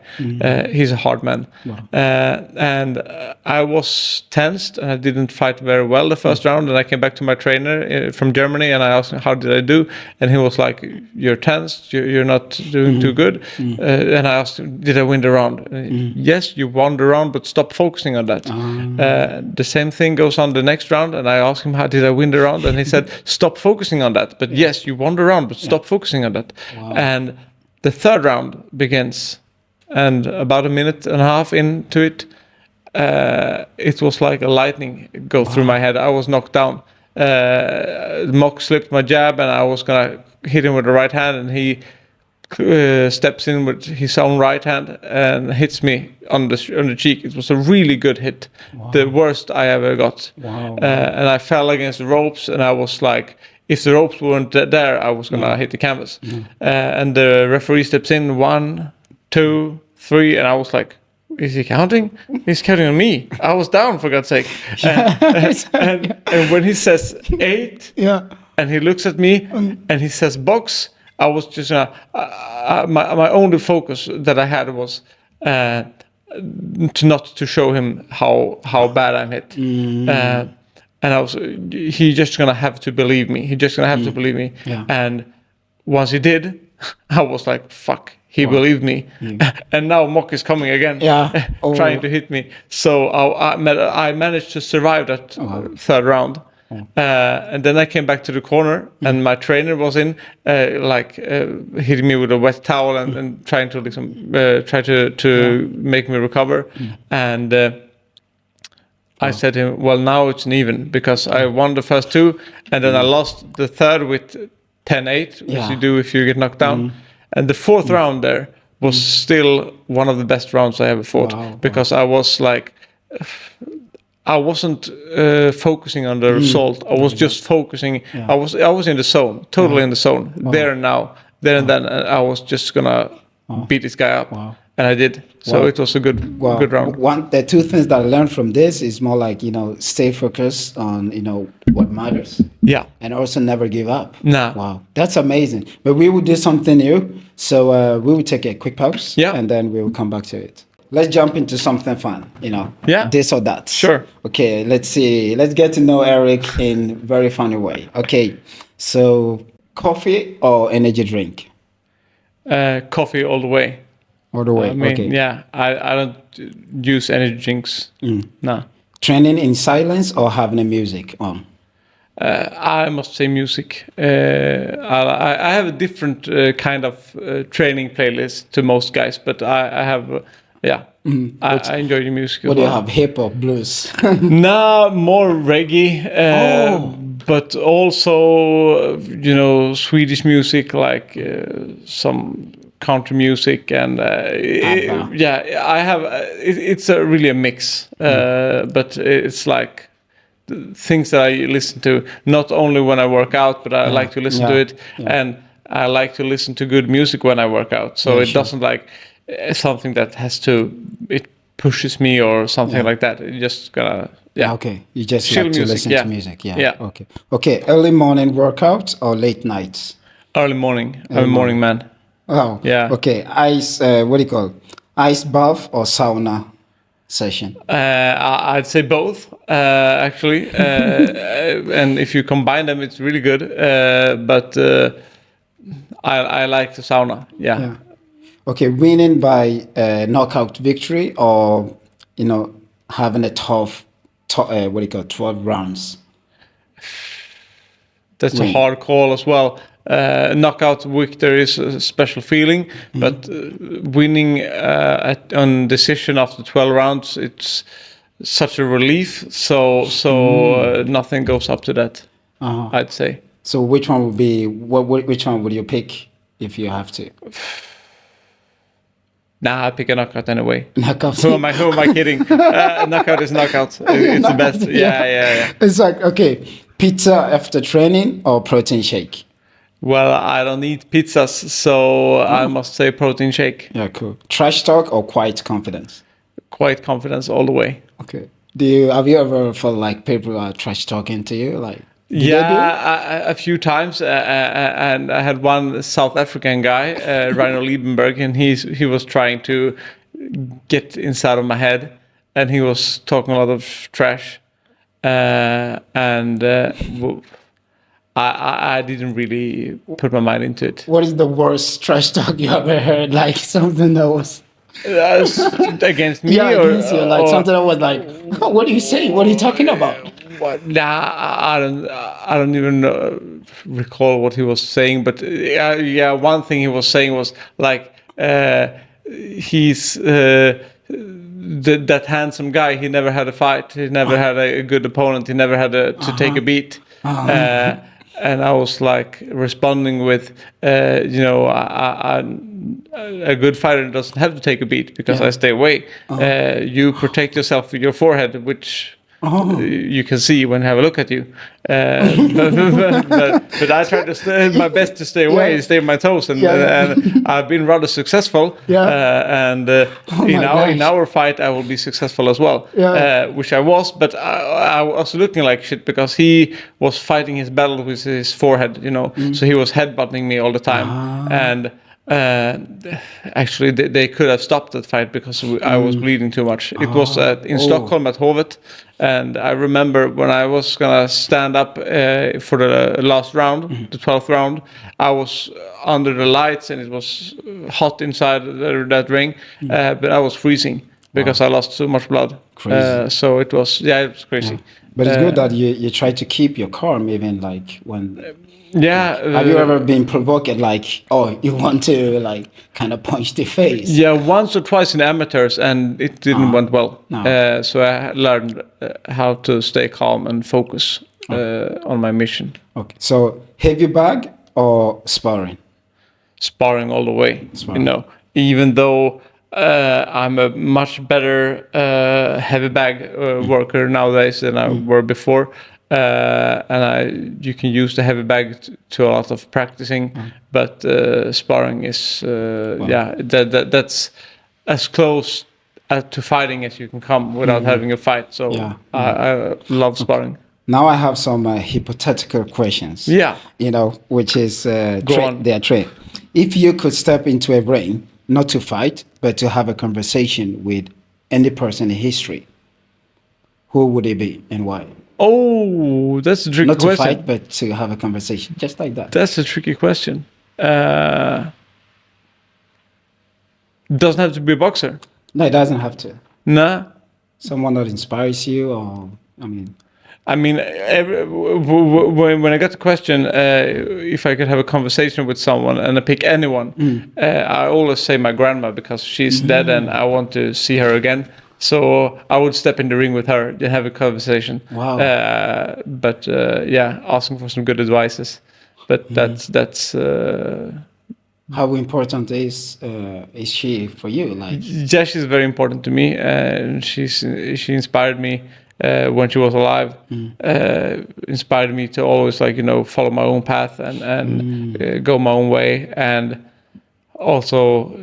He's a hard man. And I was tensed, and I didn't fight very well the first round, and I came back to my trainer from Germany, and I asked him, how did I do? And he was like, you're tensed, you're not doing too good. And I asked him, did I win the round? Yes, you won the round, but stop focusing on that. The same thing goes on the next round, and I asked him, how did I win the round? And he said, stop focusing on that. But yes, you won the round, but stop focusing on that. And the third round begins, and about a minute and a half into it, it was like a lightning go through my head. I was knocked down. Mok slipped my jab, and I was gonna hit him with the right hand, and he steps in with his own right hand and hits me on the cheek. It was a really good hit, the worst I ever got. And I fell against the ropes, and I was like, if the ropes weren't there, I was gonna hit the canvas. And the referee steps in, 1, 2, 3, and I was like, is he counting? He's counting on me. I was down, for God's sake. And when he says 8, and he looks at me and he says box, I was just my only focus that I had was to show him how bad I'm hit, and he's just gonna have to believe me. He's just gonna have to believe me. And once he did, I was like, fuck. He believed me, and now Mok is coming again, trying to hit me. So I managed to survive that third round. And then I came back to the corner, and my trainer was in, hitting me with a wet towel and trying to try to make me recover. And I said to him, "Well, now it's an even because I won the first 2, and then I lost the third with 10-8, as you do if you get knocked down." And the fourth round there was still one of the best rounds I ever fought because I was like. I wasn't focusing on the result. I was just focusing. I was in the zone, totally in the zone. There and now, there and then, I was just gonna beat this guy up, and I did. So it was a good round. The 2 things that I learned from this is more like stay focused on what matters. Yeah, and also never give up. Nah. Wow, that's amazing. But we will do something new. So we will take a quick pause. Yeah, and then we will come back to it. Let's jump into something fun, Yeah. This or that. Sure. Okay, let's see. Let's get to know Erik in a very funny way. Okay, so coffee or energy drink? Coffee all the way. All the way, I mean, okay. Yeah, I don't use energy drinks. No. Training in silence or having a music on? I must say music. I have a different kind of training playlist to most guys, but I have... I enjoy the music. What do you have? Hip hop, blues? No, more reggae, but also Swedish music, like some country music, and I have. It's really a mix, but it's like things that I listen to not only when I work out, but I like to listen to it, and I like to listen to good music when I work out. So it doesn't like. Something that it pushes me or something like that. You just gotta Okay, you just chill like to music. listen to music. Okay. Early morning workouts or late nights? Early morning. I'm a morning man. Oh yeah. Okay, ice. What do you call ice bath or sauna session? I'd say both actually, and if you combine them, it's really good. But I like the sauna. Yeah. Okay, winning by knockout victory or having a tough 12 rounds? that's a hard call as well. Knockout victory is a special feeling, but winning on decision after 12 rounds, it's such a relief. So nothing goes up to that. I'd say. So which one would be which one would you pick if you have to? Nah, I pick a knockout anyway. Knockout. Who am I kidding? Knockout is knockout. It's the best. Yeah. It's like, okay, pizza after training or protein shake? Well, I don't eat pizzas, so I must say protein shake. Yeah, cool. Trash talk or quiet confidence? Quiet confidence all the way. Okay. Have you ever felt like people are trash talking to you? Like, a few times, and I had one South African guy, Rino Liebenberg, and he was trying to get inside of my head, and he was talking a lot of trash, and I didn't really put my mind into it. What is the worst trash talk you ever heard? Like something that was against me, against you, like something that was like, what are you saying? What are you talking about? Nah, I don't even recall what he was saying, but one thing he was saying was like he's that handsome guy. He never had a fight. He never had a good opponent. He never had to take a beat. And I was like responding with, a good fighter doesn't have to take a beat because I stay away. You protect yourself with your forehead, which you can see when I have a look at you. But I try to my best to stay away, stay on my toes, and I've been rather successful. In our fight, I will be successful as well, which I was. But I was looking like shit because he was fighting his battle with his forehead, So he was headbutting me all the time, and. Actually, they could have stopped that fight because I was bleeding too much. It was in Stockholm at Hovet, and I remember when I was gonna stand up for the last round, the 12th round, I was under the lights and it was hot inside that ring, but I was freezing because I lost so much blood. Crazy. So it was crazy. But it's good that you try to keep your calm even like when. Have you ever been provoked like, you want to like kind of punch the face? Yeah, once or twice in amateurs, and it didn't went well. No. So I learned how to stay calm and focus on my mission. Okay. So heavy bag or sparring? Sparring all the way. Even though I'm a much better heavy bag worker nowadays than I were before. And you can use the heavy bag to a lot of practicing, but sparring is that's as close to fighting as you can come without having a fight. So I love sparring. Now I have some hypothetical questions. Which is they are trained. If you could step into a ring, not to fight, but to have a conversation with any person in history, who would it be and why? Oh, that's a tricky question. Not to fight, but to have a conversation, just like that. That's a tricky question. Doesn't have to be a boxer. No, it doesn't have to. Nah. Someone that inspires you, or when I got the question, if I could have a conversation with someone and I pick anyone, I always say my grandma because she's dead and I want to see her again. So I would step in the ring with her and have a conversation. Wow. Asking for some good advices. But that's. How important is she for you? Like, she's very important to me. She inspired me when she was alive. Inspired me to always follow my own path and go my own way. And also,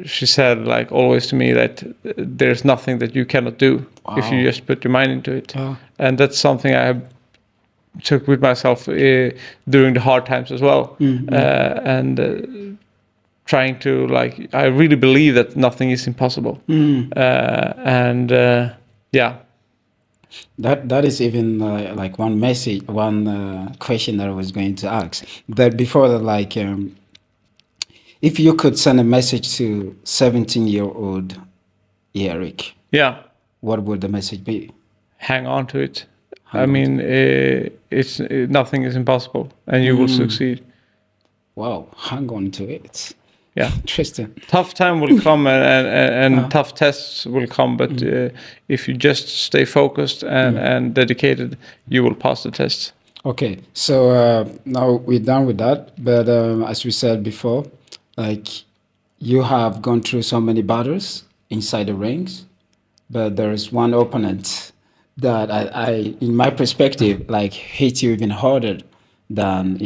she said always to me that there's nothing that you cannot do if you just put your mind into it. And that's something I took with myself during the hard times as well. And trying to I really believe that nothing is impossible. That is even one message, one question that I was going to ask. That before that, if you could send a message to 17-year-old Erik, what would the message be? Hang on to it. I mean, it's nothing is impossible, and you will succeed. Wow, hang on to it. Yeah, Interesting. tough time will come, and tough tests will come. But if you just stay focused and dedicated, you will pass the test. Okay, so now we're done with that. But as we said before, like you have gone through so many battles inside the rings, but there's one opponent that I in my perspective, like hit you even harder than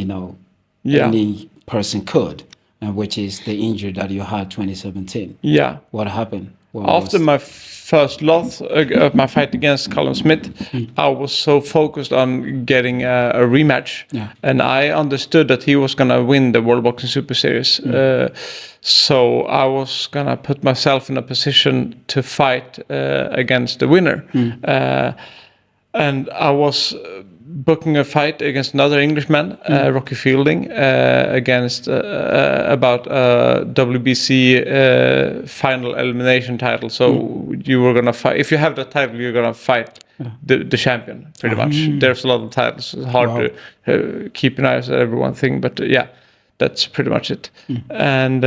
any person could, and which is the injury that you had 2017. Yeah. What happened? After my first loss, my fight against Callum Smith, I was so focused on getting a rematch, and I understood that he was gonna win the World Boxing Super Series. So I was gonna put myself in a position to fight against the winner, and I was booking a fight against another Englishman, Rocky Fielding, against about WBC final elimination title. So you were gonna fight. If you have that title, you're gonna fight the champion. Pretty much. There's a lot of titles. It's hard to keep an eye on every one thing, but yeah, that's pretty much it. And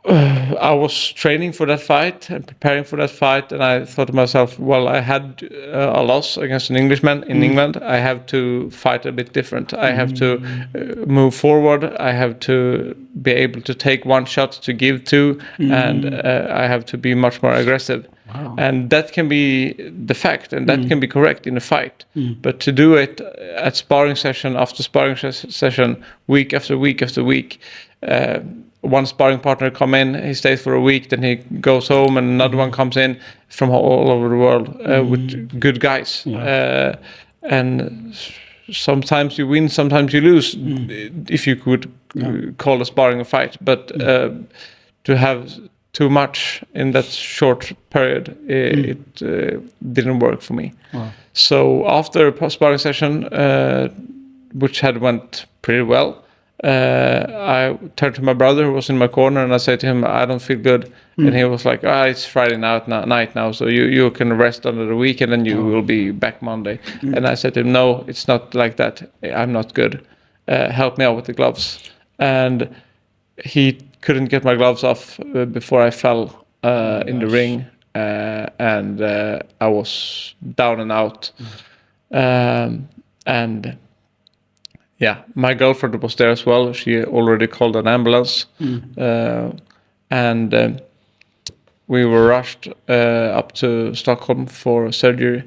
I was training for that fight and preparing for that fight, and I thought to myself, well, I had a loss against an Englishman in England. I have to fight a bit different. I have to move forward. I have to be able to take one shot to give two, and I have to be much more aggressive. Wow. And that can be the fact, and that can be correct in a fight. But to do it at sparring session after sparring session, week after week after week, one sparring partner come in, he stays for a week, then he goes home, and another one comes in from all over the world with good guys. And sometimes you win, sometimes you lose, if you could call a sparring a fight. But to have too much in that short period, it didn't work for me. Wow. So after a sparring session, which had went pretty well, I turned to my brother who was in my corner, and I said to him, I don't feel good. And he was like, it's Friday night now, so you can rest under the week, and then you will be back Monday. And I said to him, no, it's not like that. I'm not good. Help me out with the gloves. And he couldn't get my gloves off before I fell in the ring, and I was down and out. And yeah, my girlfriend was there as well. She already called an ambulance, and we were rushed up to Stockholm for surgery.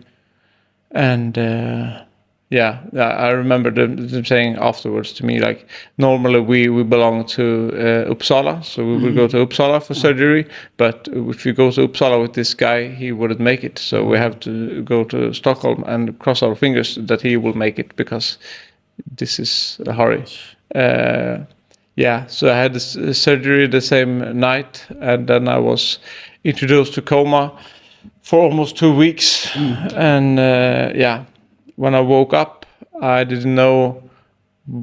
And I remember them saying afterwards to me, like, normally we belong to Uppsala, so we would go to Uppsala for surgery, but if you go to Uppsala with this guy, he wouldn't make it. So we have to go to Stockholm and cross our fingers that he will make it, because this is a hurry. So I had this surgery the same night, and then I was introduced to coma for almost 2 weeks. And when I woke up, I didn't know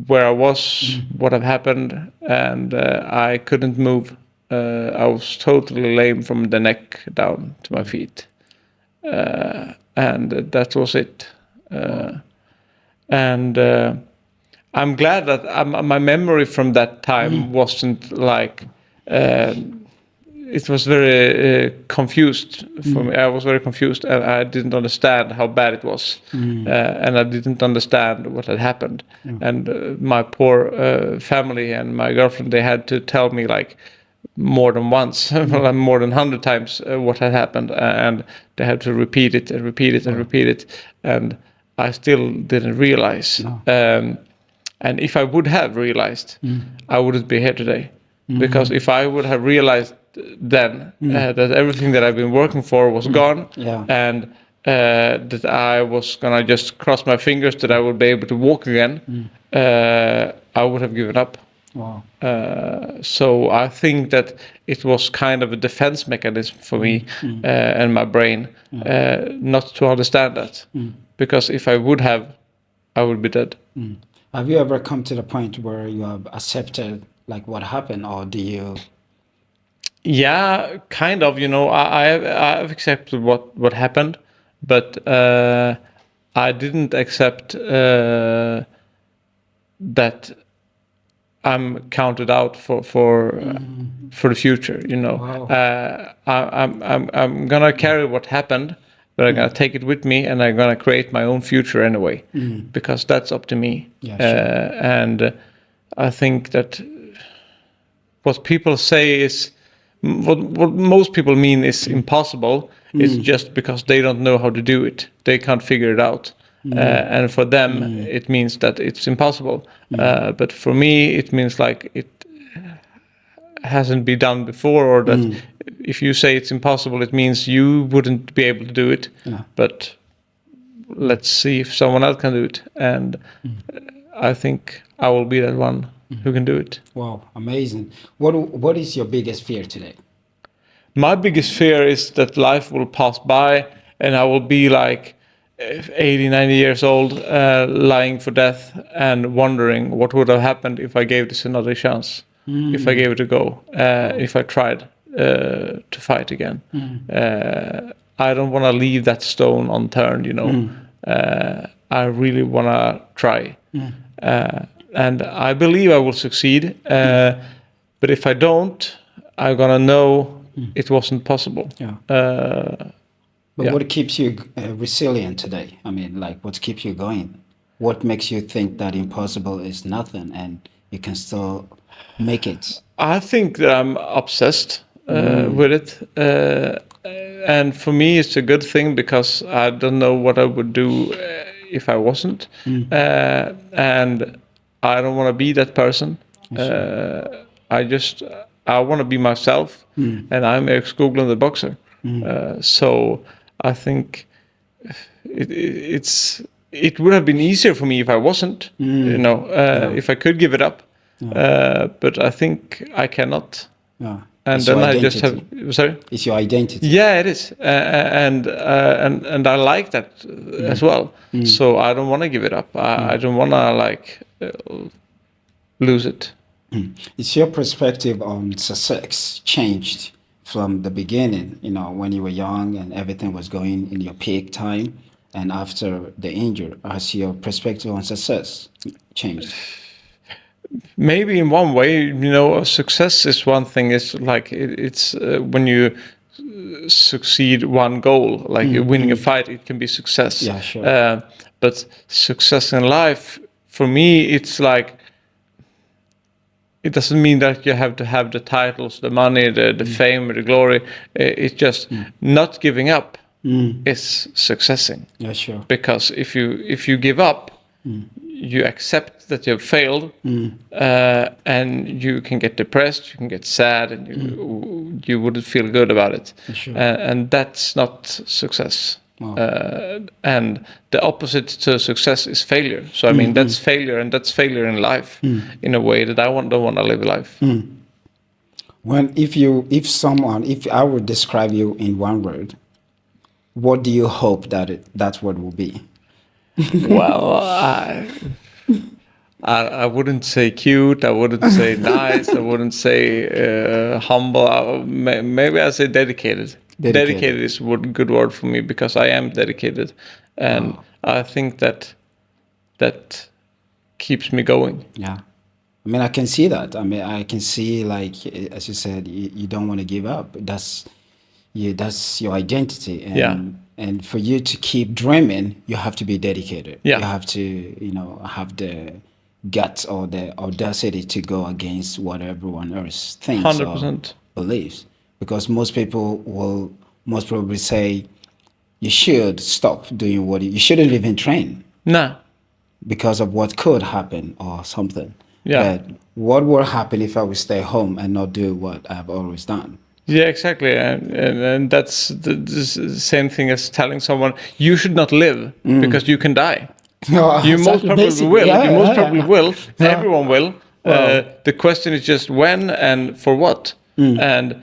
where I was, what had happened, and I couldn't move. I was totally lame from the neck down to my feet, and that was it. And I'm glad that my memory from that time wasn't like, it was very confused for me. I was very confused, and I didn't understand how bad it was, and I didn't understand what had happened. And my poor family and my girlfriend, they had to tell me like more than once, more than 100 times what had happened, and they had to repeat it and repeat it and repeat it, and I still didn't realize. And if I would have realized, I wouldn't be here today. Because if I would have realized then that everything that I've been working for was gone, and that I was gonna just cross my fingers that I would be able to walk again, I would have given up. Wow. So I think that it was kind of a defense mechanism for me and my brain not to understand that. Because if I would have, I would be dead. Have you ever come to the point where you have accepted like what happened, or do you? Yeah, kind of. I've accepted what happened, but I didn't accept that I'm counted out for the future. You know, Wow. I'm gonna carry what happened, but I'm gonna take it with me, and I'm gonna create my own future anyway, because that's up to me. Yeah, sure. And I think that what people say is what most people mean is impossible. It's just because they don't know how to do it. They can't figure it out. And for them, it means that it's impossible. But for me, it means like it hasn't been done before, or that if you say it's impossible, it means you wouldn't be able to do it. Yeah. But let's see if someone else can do it. And I think I will be that one who can do it. Wow, amazing. What is your biggest fear today? My biggest fear is that life will pass by and I will be like 80, 90 years old, lying for death and wondering what would have happened if I gave this another chance, if I gave it a go, if I tried to fight again. I don't want to leave that stone unturned, you know. I really want to try. And I believe I will succeed. But if I don't, I'm going to know it wasn't possible. Yeah. But yeah. what keeps you resilient today? I mean, like, what keeps you going? What makes you think that impossible is nothing and you can still make it? I think that I'm obsessed with it. And for me, it's a good thing because I don't know what I would do if I wasn't. And I don't want to be that person. I want to be myself. And I'm Erik Skoglund, the boxer. So I think it would have been easier for me if I wasn't, you know, if I could give it up. But I think I cannot. Yeah. And It's then your I just have. identity. Sorry. It's your identity. Yeah, it is, and I like that as well. So I don't want to give it up. I don't want to like lose it. Is your perspective on success changed from the beginning, you know, when you were young and everything was going in your peak time, and after the injury? Has your perspective on success changed? Maybe in one way, you know, success is one thing. It's like it's when you succeed one goal, like winning a fight, it can be success. Yeah, sure. But success in life, for me, it's like it doesn't mean that you have to have the titles, the money, the fame, the glory. It's just not giving up is successing. Yeah, sure. Because if you give up, you accept that you've failed, and you can get depressed, you can get sad, and you wouldn't feel good about it. Sure. And that's not success. Wow. And the opposite to success is failure. So I mean, that's failure, and that's failure in life in a way that I don't want to live life. If I would describe you in one word, what do you hope that word will be? Well, I wouldn't say cute. I wouldn't say nice. I wouldn't say humble. Maybe I say dedicated. Dedicated is a good word for me because I am dedicated, and I think that keeps me going. Yeah, I mean, I can see that. I mean, I can see, like, as you said, you don't want to give up. That's your identity, and for you to keep dreaming, you have to be dedicated. Yeah. You have to, you know, have the guts or the audacity to go against what everyone else thinks 100%. or believes. Because most people will most probably say, you should stop doing you shouldn't even train. No. Because of what could happen or something. Yeah. But what will happen if I would stay home and not do what I've always done? Yeah, exactly, and that's the same thing as telling someone you should not live because you can die. You most probably will. Yeah, you most probably will. Everyone will. Wow. The question is just when and for what. And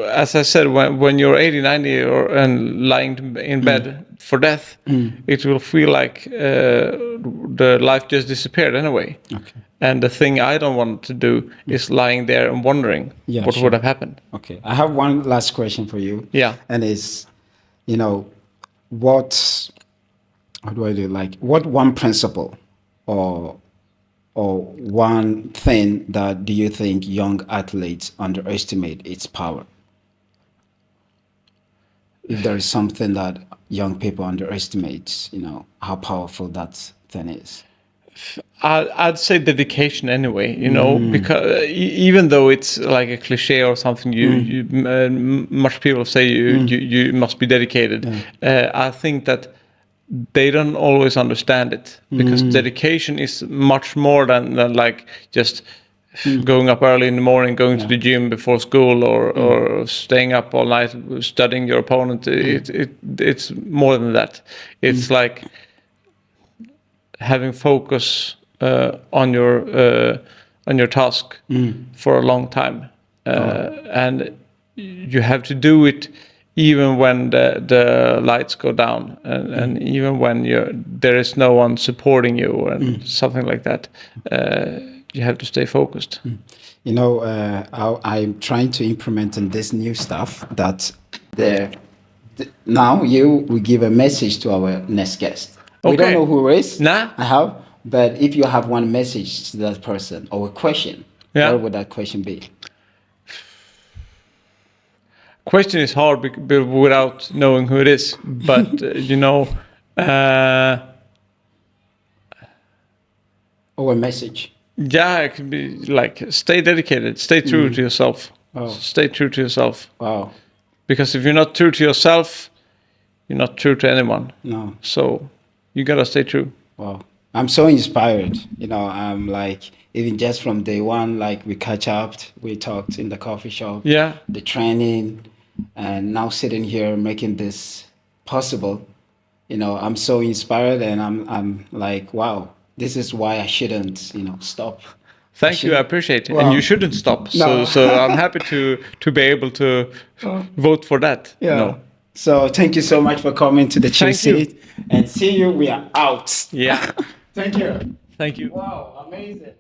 as I said, when you're 80, 90 and lying in bed for death, it will feel like the life just disappeared anyway. Okay. And the thing I don't want to do is lying there and wondering what would have happened. Okay. I have one last question for you. Yeah. And it's, you know, what What do I do? Like, what one principle or one thing that do you think young athletes underestimate its power? If there is something that young people underestimate, how powerful that thing is. I'd say dedication anyway, because even though it's like a cliche or something, much people say you must be dedicated. I think that they don't always understand it, because dedication is much more than like just going up early in the morning, going to the gym before school, or staying up all night studying your opponent. It's more than that. It's like having focus on your task for a long time, and you have to do it even when the lights go down, and even when there is no one supporting you and something like that. You have to stay focused. I'm trying to implement in this new stuff that now you will give a message to our next guest. We don't know who it is. Nah. I have. But if you have one message to that person or a question, what would that question be? Question is hard without knowing who it is. But, or a message. Yeah, it could be like, stay dedicated, stay true to yourself. Oh. Stay true to yourself. Wow. Because if you're not true to yourself, you're not true to anyone. No. So you gotta stay true. Wow. I'm so inspired. I'm like, even just from day one, like we catch up, we talked in the coffee shop. Yeah. The training, and now sitting here making this possible. I'm so inspired, and I'm like, wow. This is why I shouldn't, stop. Thank you, I appreciate it. Wow. And you shouldn't stop. No. So I'm happy to be able to vote for that. Yeah. So thank you so much for coming to the Chill Thank you. Seat. And see you. We are out. Yeah. Thank you. Thank you. Wow, amazing.